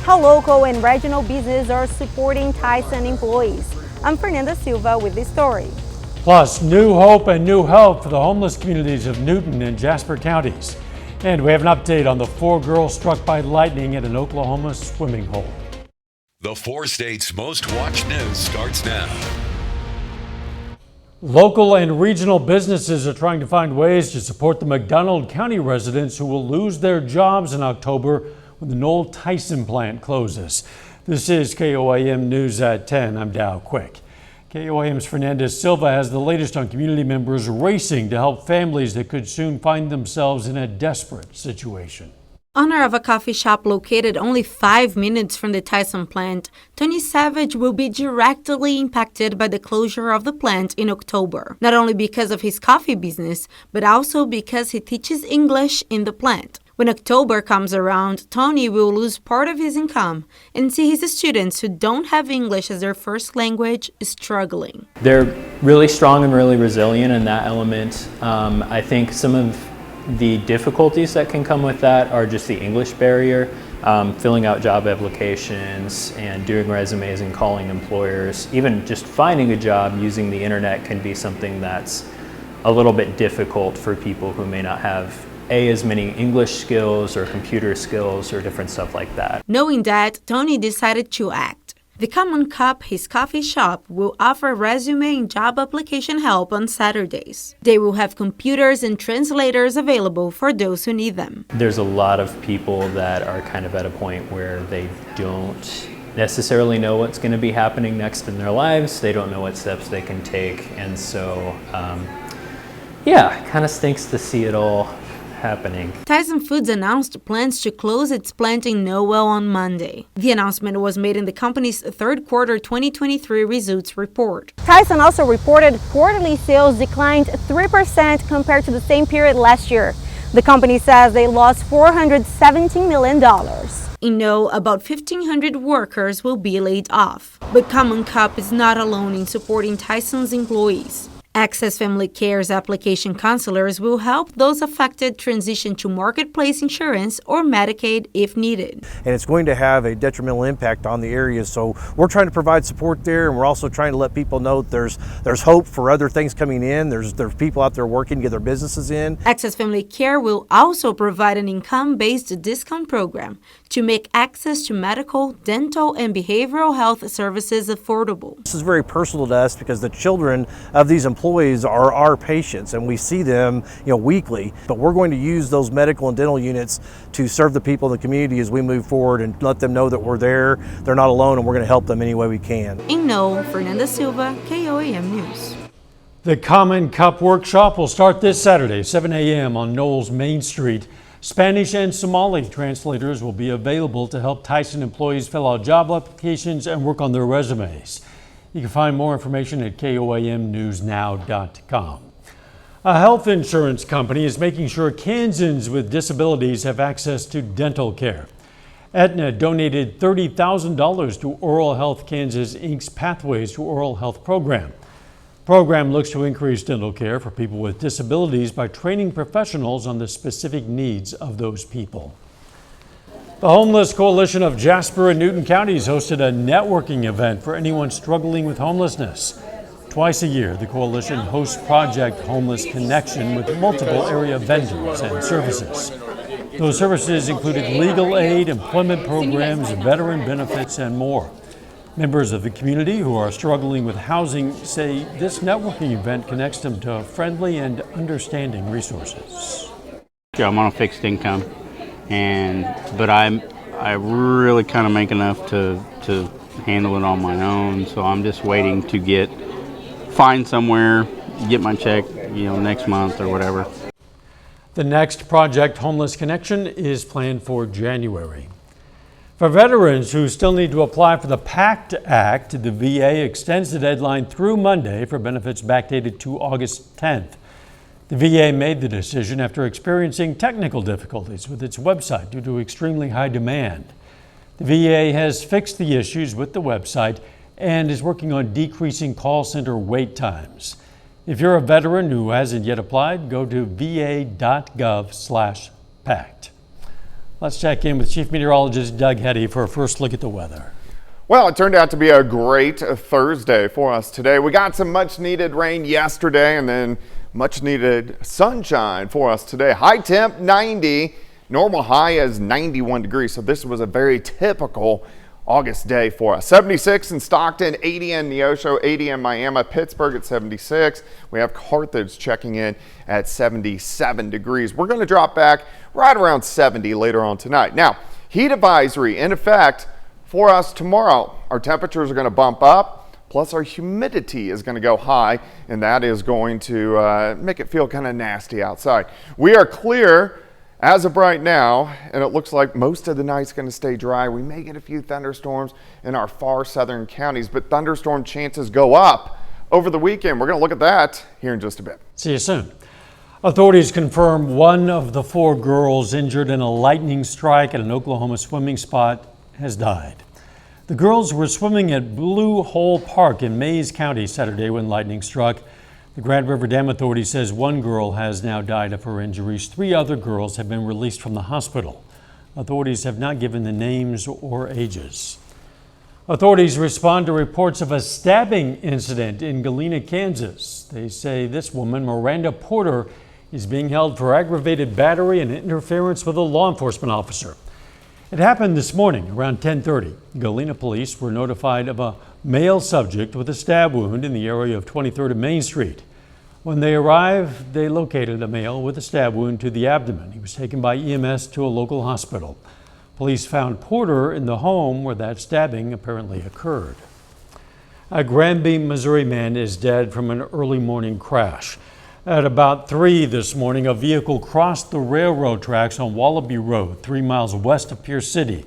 how local and regional businesses are supporting Tyson employees. I'm Fernanda Silva with this story. Plus, new hope and new help for the homeless communities of Newton and Jasper counties. And we have an update on the 4 girls struck by lightning at an Oklahoma swimming hole. The 4 states' most watched news starts now. Local and regional businesses are trying to find ways to support the McDonald County residents who will lose their jobs in October when the Noel Tyson plant closes. This is KOAM News at 10. I'm Dow Quick. KOAM's Fernanda Silva has the latest on community members racing to help families that could soon find themselves in a desperate situation. Owner of a coffee shop located only 5 minutes from the Tyson plant, Tony Savage will be directly impacted by the closure of the plant in October, not only because of his coffee business, but also because he teaches English in the plant. When October comes around, Tony will lose part of his income and see his students who don't have English as their first language struggling. They're really strong and really resilient in that element. I think some of the difficulties that can come with that are just the English barrier, filling out job applications and doing resumes and calling employers. Even just finding a job using the internet can be something that's a little bit difficult for people who may not have as many English skills or computer skills or different stuff like that. Knowing that, Tony decided to act. The Common Cup, his coffee shop, will offer resume and job application help on Saturdays. They will have computers and translators available for those who need them. There's a lot of people that are kind of at a point where they don't necessarily know what's going to be happening next in their lives. They don't know what steps they can take. And so, it kind of stinks to see it all happening. Tyson Foods announced plans to close its plant in Noel on Monday. The announcement was made in the company's third quarter 2023 results report. Tyson also reported quarterly sales declined 3% compared to the same period last year. The company says they lost $417 million. In Noel, about 1,500 workers will be laid off. But Common Cup is not alone in supporting Tyson's employees. Access Family Care's application counselors will help those affected transition to marketplace insurance or Medicaid if needed. And it's going to have a detrimental impact on the area, so we're trying to provide support there, and we're also trying to let people know that there's hope for other things coming in. There's people out there working to get their businesses in. Access Family Care will also provide an income-based discount program to make access to medical, dental, and behavioral health services affordable. This is very personal to us because the children of these employees are our patients, and we see them, weekly. But we're going to use those medical and dental units to serve the people in the community as we move forward and let them know that we're there, they're not alone, and we're going to help them any way we can. In Noel, Fernanda Silva, KOAM News. The Common Cup workshop will start this Saturday, 7 a.m. on Noel's Main Street. Spanish and Somali translators will be available to help Tyson employees fill out job applications and work on their resumes. You can find more information at KOAMnewsnow.com. A health insurance company is making sure Kansans with disabilities have access to dental care. Aetna donated $30,000 to Oral Health Kansas Inc.'s Pathways to Oral Health program. The program looks to increase dental care for people with disabilities by training professionals on the specific needs of those people. The Homeless Coalition of Jasper and Newton counties hosted a networking event for anyone struggling with homelessness. Twice a year, the coalition hosts Project Homeless Connection with multiple area vendors and services. Those services included legal aid, employment programs, veteran benefits, and more. Members of the community who are struggling with housing say this networking event connects them to friendly and understanding resources. I'm on a fixed income, but I really kind of make enough to handle it on my own. So I'm just waiting to find somewhere, get my check, next month or whatever. The next Project Homeless Connection is planned for January. For veterans who still need to apply for the PACT Act, the VA extends the deadline through Monday for benefits backdated to August 10th. The VA made the decision after experiencing technical difficulties with its website due to extremely high demand. The VA has fixed the issues with the website and is working on decreasing call center wait times. If you're a veteran who hasn't yet applied, go to va.gov/PACT. Let's check in with Chief Meteorologist Doug Hetty for a first look at the weather. Well, it turned out to be a great Thursday for us today. We got some much needed rain yesterday and then much needed sunshine for us today. High temp 90, normal high is 91 degrees. So this was a very typical August day for us. 76 in Stockton, 80 in Neosho, 80 in Miami, Pittsburgh at 76. We have Carthage checking in at 77 degrees. We're going to drop back right around 70 later on tonight. Now, heat advisory in effect for us tomorrow. Our temperatures are going to bump up, plus our humidity is going to go high, and that is going to make it feel kind of nasty outside. We are clear as of right now, and it looks like most of the night's going to stay dry. We may get a few thunderstorms in our far southern counties, but thunderstorm chances go up over the weekend. We're going to look at that here in just a bit. See you soon. Authorities confirm one of the 4 girls injured in a lightning strike at an Oklahoma swimming spot has died. The girls were swimming at Blue Hole Park in Mays County Saturday when lightning struck. The Grand River Dam Authority says 1 girl has now died of her injuries. 3 other girls have been released from the hospital. Authorities have not given the names or ages. Authorities respond to reports of a stabbing incident in Galena, Kansas. They say this woman, Miranda Porter, is being held for aggravated battery and interference with a law enforcement officer. It happened this morning around 10:30. Galena police were notified of a male subject with a stab wound in the area of 23rd and Main Street. When they arrived, they located a male with a stab wound to the abdomen. He was taken by EMS to a local hospital. Police found Porter in the home where that stabbing apparently occurred. A Granby, Missouri man is dead from an early morning crash. At about 3 this morning, a vehicle crossed the railroad tracks on Wallaby Road, 3 miles west of Pierce City.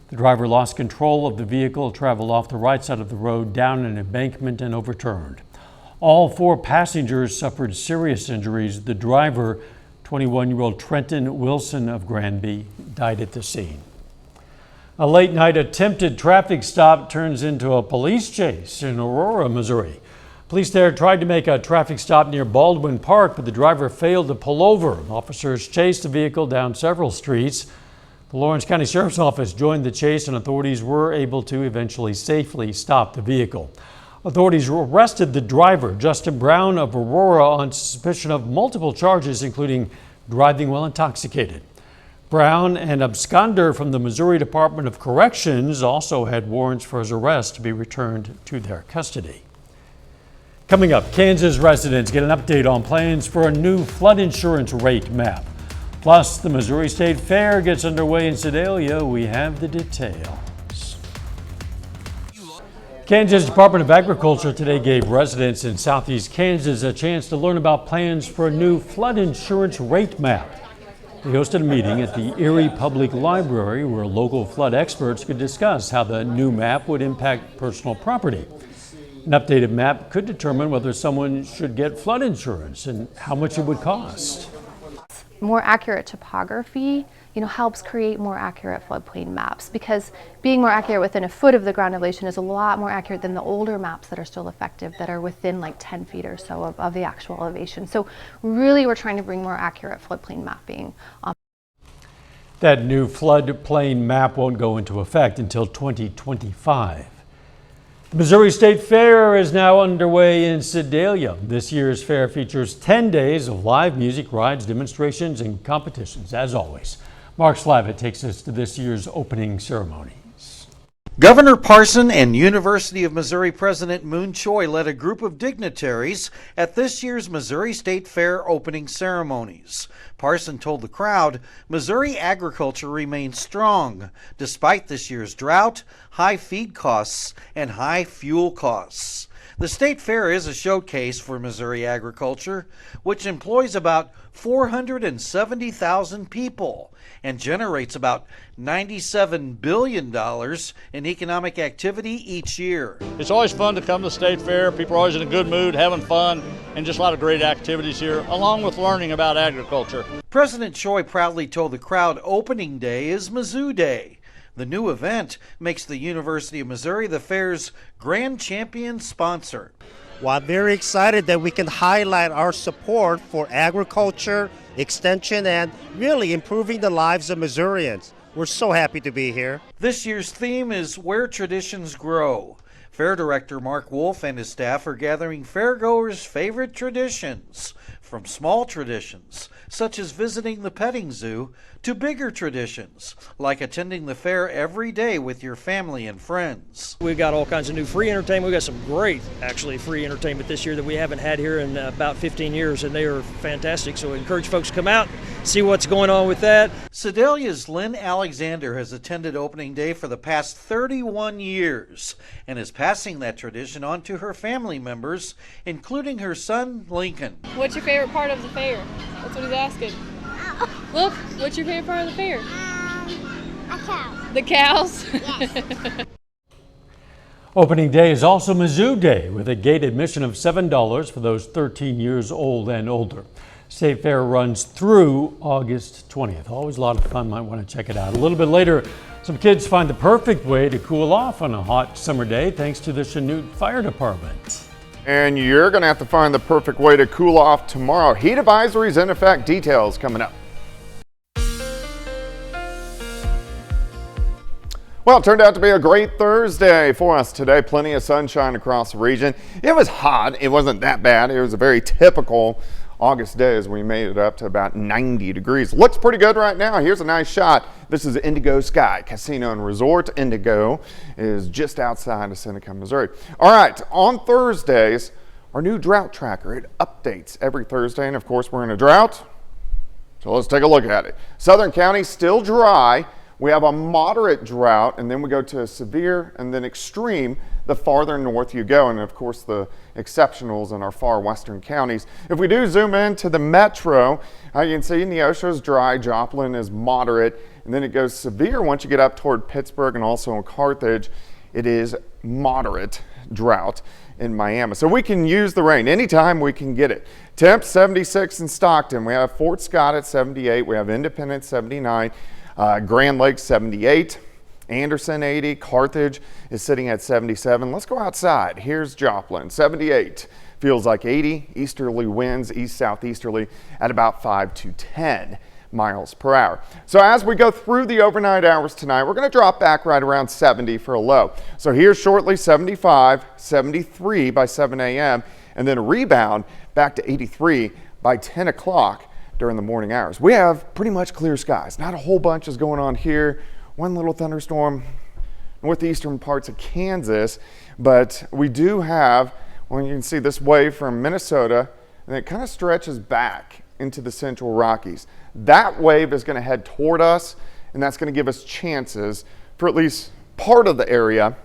The driver lost control of the vehicle, traveled off the right side of the road, down an embankment, and overturned. All 4 passengers suffered serious injuries. The driver, 21-year-old Trenton Wilson of Granby, died at the scene. A late-night attempted traffic stop turns into a police chase in Aurora, Missouri. Police there tried to make a traffic stop near Baldwin Park, but the driver failed to pull over. Officers chased the vehicle down several streets. The Lawrence County Sheriff's Office joined the chase, and authorities were able to eventually safely stop the vehicle. Authorities arrested the driver, Justin Brown of Aurora, on suspicion of multiple charges, including driving while intoxicated. Brown, an absconder from the Missouri Department of Corrections, also had warrants for his arrest to be returned to their custody. Coming up, Kansas residents get an update on plans for a new flood insurance rate map. Plus, the Missouri State Fair gets underway in Sedalia. We have the details. Kansas Department of Agriculture today gave residents in southeast Kansas a chance to learn about plans for a new flood insurance rate map. They hosted a meeting at the Erie Public Library where local flood experts could discuss how the new map would impact personal property. An updated map could determine whether someone should get flood insurance and how much it would cost. More accurate topography, helps create more accurate floodplain maps, because being more accurate within a foot of the ground elevation is a lot more accurate than the older maps that are still effective, that are within like 10 feet or so of the actual elevation. So really we're trying to bring more accurate floodplain mapping. That new floodplain map won't go into effect until 2025. The Missouri State Fair is now underway in Sedalia. This year's fair features 10 days of live music, rides, demonstrations, and competitions. As always, Mark Slavitt takes us to this year's opening ceremonies. Governor Parson and University of Missouri President Moon Choi led a group of dignitaries at this year's Missouri State Fair opening ceremonies. Parson told the crowd Missouri agriculture remains strong despite this year's drought, high feed costs, and high fuel costs. The State Fair is a showcase for Missouri agriculture, which employs about 470,000 people and generates about $97 billion in economic activity each year. It's always fun to come to the State Fair. People are always in a good mood, having fun, and just a lot of great activities here, along with learning about agriculture. President Choi proudly told the crowd opening day is Mizzou Day. The new event makes the University of Missouri the fair's grand champion sponsor. Well, I'm very excited that we can highlight our support for agriculture, extension, and really improving the lives of Missourians. We're so happy to be here. This year's theme is Where Traditions Grow. Fair Director Mark Wolf and his staff are gathering fairgoers' favorite traditions, from small traditions, such as visiting the petting zoo, to bigger traditions, like attending the fair every day with your family and friends. We've got all kinds of new free entertainment. We've got some great, actually, free entertainment this year that we haven't had here in about 15 years, and they are fantastic. So I encourage folks to come out, see what's going on with that. Sedalia's Lynn Alexander has attended opening day for the past 31 years and is passing that tradition on to her family members, including her son, Lincoln. What's your favorite part of the fair? That's what he's asking. Look, what's your favorite part of the fair? A cow. The cows? Yes. Opening day is also Mizzou Day with a gate admission of $7 for those 13 years old and older. State Fair runs through August 20th. Always a lot of fun. Might want to check it out. A little bit later, some kids find the perfect way to cool off on a hot summer day thanks to the Chanute Fire Department. And you're going to have to find the perfect way to cool off tomorrow. Heat advisories in effect. Details coming up. Well, it turned out to be a great Thursday for us today. Plenty of sunshine across the region. It was hot. It wasn't that bad. It was a very typical August day as we made it up to about 90 degrees. Looks pretty good right now. Here's a nice shot. This is Indigo Sky Casino and Resort. Indigo is just outside of Seneca, Missouri. All right, on Thursdays, our new drought tracker. It updates every Thursday, and of course, we're in a drought. So let's take a look at it. Southern counties still dry. We have a moderate drought, and then we go to a severe and then extreme the farther north you go, and of course the exceptionals in our far western counties. If we do zoom in to the metro, you can see Neosho is dry, Joplin is moderate, and then it goes severe once you get up toward Pittsburgh and also in Carthage. It is moderate drought in Miami. So we can use the rain anytime we can get it. Temp 76 in Stockton. We have Fort Scott at 78. We have Independence 79. Grand Lake 78, Anderson 80, Carthage is sitting at 77. Let's go outside. Here's Joplin, 78. Feels like 80, easterly winds, east-southeasterly at about 5 to 10 miles per hour. So as we go through the overnight hours tonight, we're going to drop back right around 70 for a low. So here's shortly 75, 73 by 7 a.m., and then a rebound back to 83 by 10 o'clock. During the morning hours. We have pretty much clear skies. Not a whole bunch is going on here. One little thunderstorm northeastern parts of Kansas, but we do have, well, you can see this wave from Minnesota, and it kind of stretches back into the central Rockies. That wave is going to head toward us, and that's going to give us chances for at least part of the area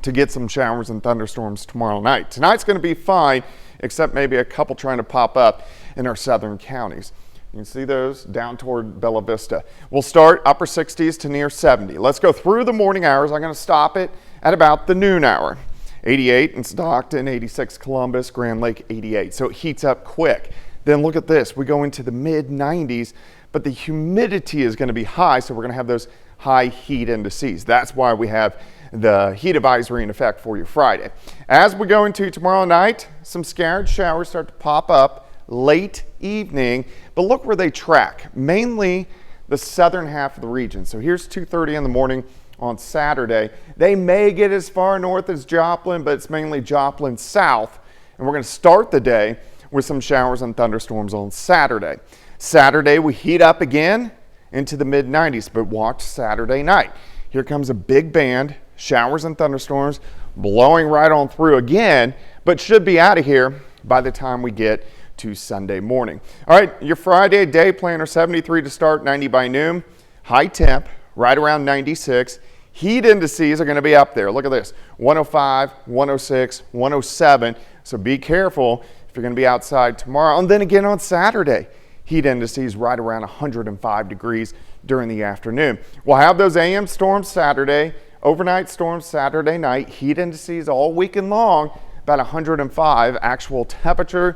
to get some showers and thunderstorms tomorrow night. Tonight's going to be fine, except maybe a couple trying to pop up in our southern counties. You can see those down toward Bella Vista. We'll start upper 60s to near 70. Let's go through the morning hours. I'm going to stop it at about the noon hour. 88 in Stockton, 86 Columbus, Grand Lake 88. So it heats up quick. Then look at this. We go into the mid 90s, but the humidity is going to be high, so we're going to have those high heat indices. That's why we have the heat advisory in effect for you Friday. As we go into tomorrow night, some scattered showers start to pop up late evening, but look where they track, mainly the southern half of the region. So here's 2:30 in the morning on Saturday. They may get as far north as Joplin, but it's mainly Joplin south, and we're going to start the day with some showers and thunderstorms on Saturday. Saturday we heat up again into the mid 90s, but watch Saturday night. Here comes a big band, showers and thunderstorms blowing right on through again, but should be out of here by the time we get to Sunday morning. All right, your Friday day planner, 73 to start, 90 by noon. High temp, right around 96. Heat indices are going to be up there. Look at this, 105, 106, 107. So be careful if you're going to be outside tomorrow. And then again on Saturday, heat indices right around 105 degrees during the afternoon. We'll have those AM storms Saturday, overnight storms Saturday night, heat indices all weekend long, about 105. Actual temperature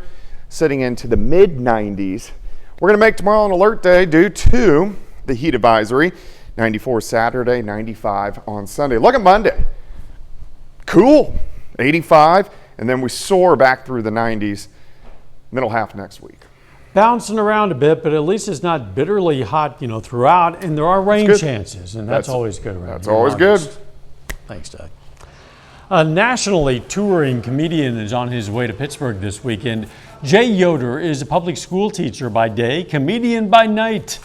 sitting into the mid 90s. We're going to make tomorrow an alert day due to the heat advisory. 94 Saturday, 95 on Sunday. Look at Monday. Cool. 85, and then we soar back through the 90s middle half next week. Bouncing around a bit, but at least it's not bitterly hot, throughout, and there are rain chances, and that's always good. That's always good. Thanks, Doug. A nationally touring comedian is on his way to Pittsburgh this weekend. Jay Yoder is a public school teacher by day, comedian by night.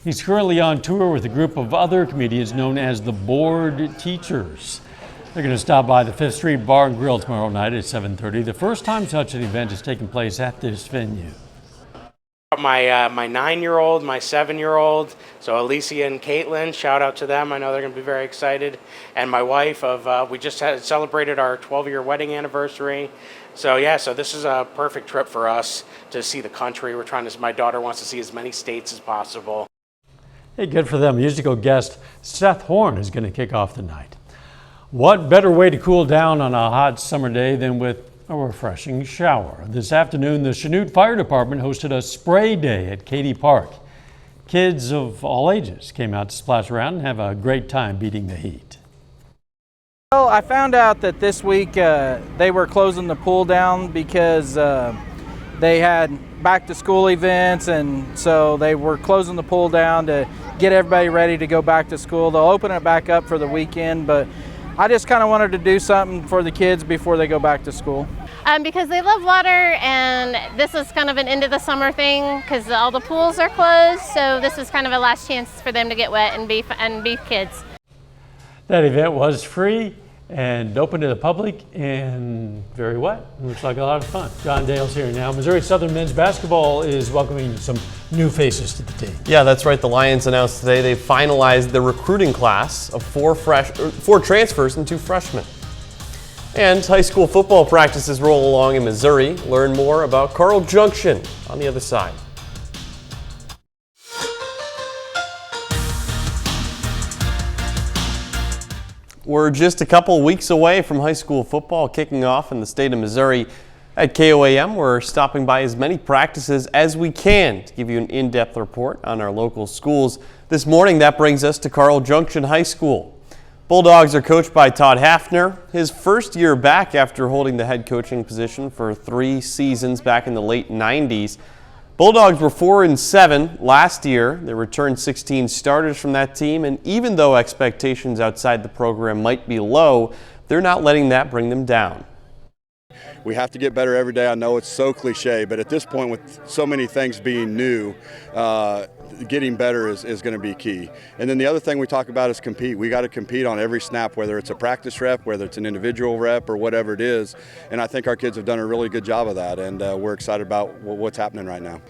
He's currently on tour with a group of other comedians known as the Bored Teachers. They're going to stop by the 5th Street Bar and Grill tomorrow night at 7:30. The first time such an event has taken place at this venue. My 9-year-old, my 7-year-old, so Alicia and Caitlin, shout out to them. I know they're going to be very excited. And my wife, we just celebrated our 12-year wedding anniversary. So yeah, so this is a perfect trip for us to see the country. My daughter wants to see as many states as possible. Hey, good for them. Musical guest Seth Horn is going to kick off the night. What better way to cool down on a hot summer day than with a refreshing shower? This afternoon, the Chanute Fire Department hosted a spray day at Katy Park. Kids of all ages came out to splash around and have a great time beating the heat. Well, I found out that this week they were closing the pool down because they had back to school events, and so they were closing the pool down to get everybody ready to go back to school. They'll open it back up for the weekend, but I just kind of wanted to do something for the kids before they go back to school. Because they love water, and this is kind of an end of the summer thing because all the pools are closed, so this is kind of a last chance for them to get wet and be kids. That event was free and open to the public and very wet. Looks like a lot of fun. John Dale's here now. Missouri Southern men's basketball is welcoming some new faces to the team. Yeah, that's right. The Lions announced today they finalized the recruiting class of 4 transfers and 2 freshmen. And high school football practices roll along in Missouri. Learn more about Carl Junction on the other side. We're just a couple weeks away from high school football kicking off in the state of Missouri. At KOAM, we're stopping by as many practices as we can to give you an in-depth report on our local schools. This morning, that brings us to Carl Junction High School. Bulldogs are coached by Todd Hafner, his first year back after holding the head coaching position for 3 seasons back in the late 90s. Bulldogs were 4-7 last year. They returned 16 starters from that team, and even though expectations outside the program might be low, they're not letting that bring them down. We have to get better every day. I know it's so cliche, but at this point with so many things being new, getting better is going to be key. And then the other thing we talk about is compete. We got to compete on every snap, whether it's a practice rep, whether it's an individual rep, or whatever it is. And I think our kids have done a really good job of that, and we're excited about what's happening right now.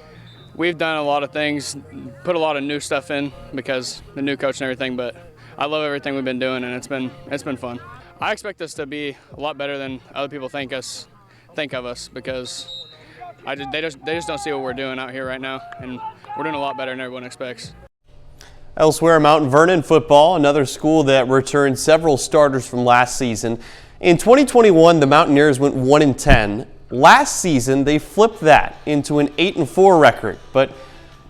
We've done a lot of things, put a lot of new stuff in because the new coach and everything, but I love everything we've been doing, and it's been fun. I expect us to be a lot better than other people think of us because they just don't see what we're doing out here right now, and we're doing a lot better than everyone expects. Elsewhere, Mount Vernon football, another school that returned several starters from last season. In 2021, the Mountaineers went 1-10. Last season, they flipped that into an 8-4 record, but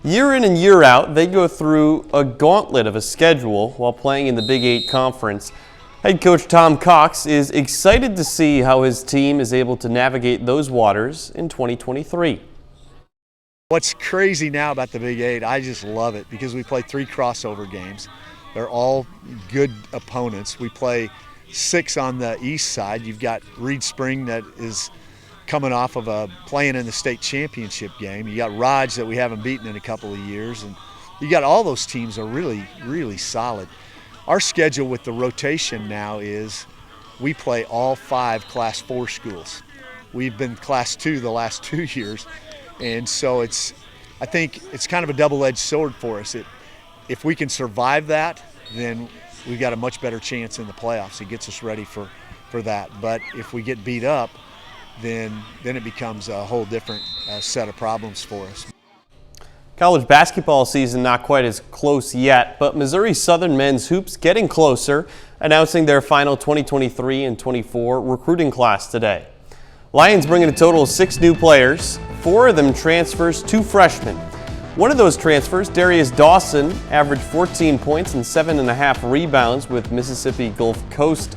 year in and year out, they go through a gauntlet of a schedule while playing in the Big 8 Conference. Head coach Tom Cox is excited to see how his team is able to navigate those waters in 2023. What's crazy now about the Big 8, I just love it because we play 3 crossover games. They're all good opponents. We play 6 on the east side. You've got Reed Spring that is coming off of playing in the state championship game. You got Raj that we haven't beaten in a couple of years. And you got all those teams are really, really solid. Our schedule with the rotation now is we play all 5 Class 4 schools. We've been Class 2 the last 2 years, and so I think it's kind of a double-edged sword for us. If we can survive that, then we've got a much better chance in the playoffs. It gets us ready for that. But if we get beat up, then it becomes a whole different set of problems for us. College basketball season not quite as close yet, but Missouri Southern men's hoops getting closer, announcing their final 2023 and 24 recruiting class today. Lions bringing a total of 6 new players, 4 of them transfers, 2 freshmen. One of those transfers, Darius Dawson, averaged 14 points and 7.5 rebounds with Mississippi Gulf Coast.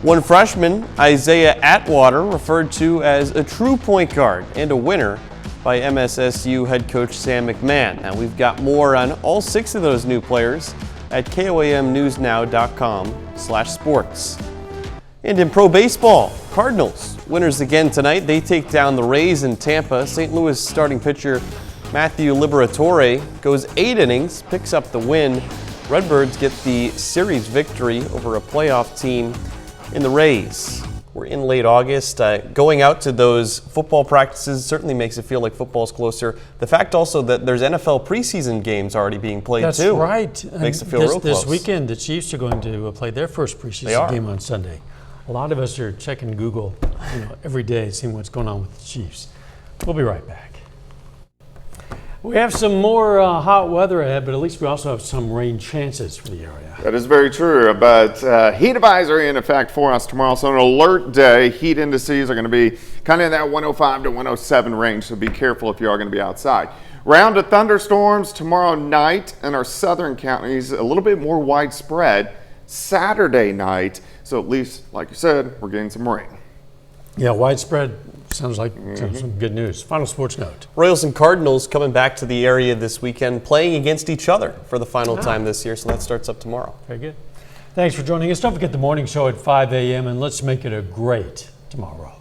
One freshman, Isaiah Atwater, referred to as a true point guard and a winner by MSSU head coach Sam McMahon. Now we've got more on all 6 of those new players at KOAMnewsnow.com/sports. And in pro baseball, Cardinals winners again tonight. They take down the Rays in Tampa. St. Louis starting pitcher Matthew Liberatore goes 8 innings, picks up the win. Redbirds get the series victory over a playoff team in the Rays. We're in late August. Going out to those football practices certainly makes it feel like football's closer. The fact also that there's NFL preseason games already being played That's too. That's right. Makes it feel real close. This weekend, the Chiefs are going to play their first preseason game on Sunday. A lot of us are checking Google every day, seeing what's going on with the Chiefs. We'll be right back. We have some more hot weather ahead, but at least we also have some rain chances for the area. That is very true, but heat advisory in effect for us tomorrow. So an alert day. Heat indices are going to be kind of in that 105 to 107 range, so be careful if you are going to be outside. Round of thunderstorms tomorrow night in our southern counties, a little bit more widespread Saturday night. So at least, like you said, we're getting some rain. Yeah, widespread. Sounds like some good news. Final sports note. Royals and Cardinals coming back to the area this weekend, playing against each other for the final time this year, so that starts up tomorrow. Very good. Thanks for joining us. Don't forget the morning show at 5 a.m., and let's make it a great tomorrow.